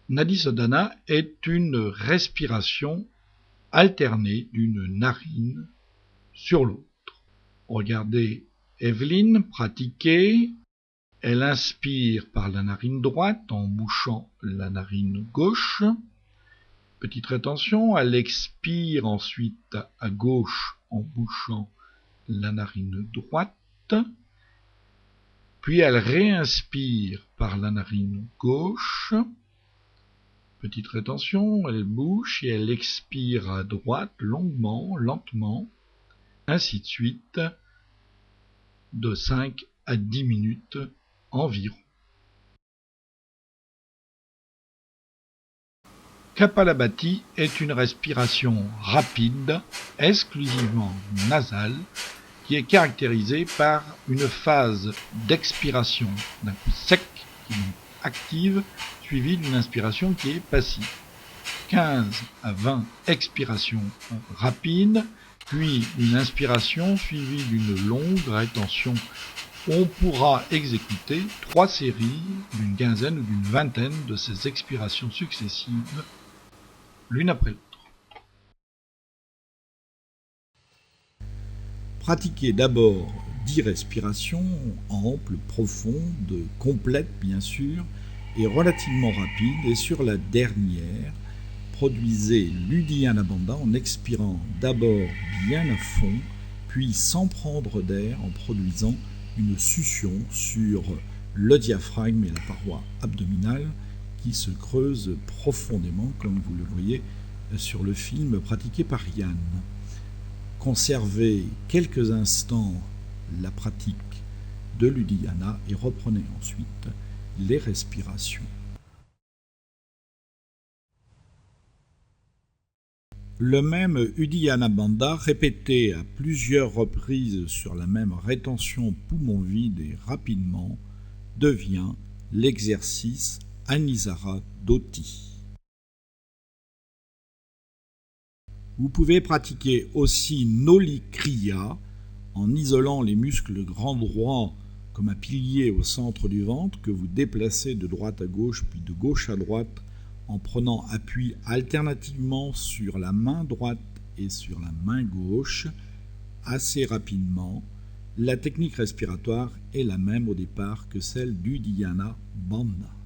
Nadi Sodhana est une respiration alternée d'une narine sur l'autre. Regardez Evelyne pratiquer. Elle inspire par la narine droite en bouchant la narine gauche. Petite rétention, elle expire ensuite à gauche en bouchant la narine droite. Puis elle réinspire par la narine gauche. Petite rétention, elle bouche et elle expire à droite longuement, lentement, ainsi de suite, de 5 à 10 minutes environ. Kapalabhati est une respiration rapide, exclusivement nasale, qui est caractérisée par une phase d'expiration d'un coup sec, qui est active, suivie d'une inspiration qui est passive. 15 à 20 expirations rapides, puis une inspiration suivie d'une longue rétention. On pourra exécuter 3 séries d'une quinzaine ou d'une vingtaine de ces expirations successives, l'une après l'autre. Pratiquez d'abord 10 respirations amples, profondes, complètes bien sûr, et relativement rapides, et sur la dernière, produisez l'Uddiyana Bandha en expirant d'abord bien à fond, puis sans prendre d'air en produisant une succion sur le diaphragme et la paroi abdominale qui se creuse profondément, comme vous le voyez sur le film pratiqué par Yann. Conservez quelques instants la pratique de l'Uddiyana et reprenez ensuite les respirations. Le même Uddiyana Bandha, répété à plusieurs reprises sur la même rétention poumon vide et rapidement, devient l'exercice Anisara Dhoti. Vous pouvez pratiquer aussi Noli Kriya en isolant les muscles grand droit comme un pilier au centre du ventre que vous déplacez de droite à gauche puis de gauche à droite en prenant appui alternativement sur la main droite et sur la main gauche assez rapidement. La technique respiratoire est la même au départ que celle d'Uddiyana Bandha.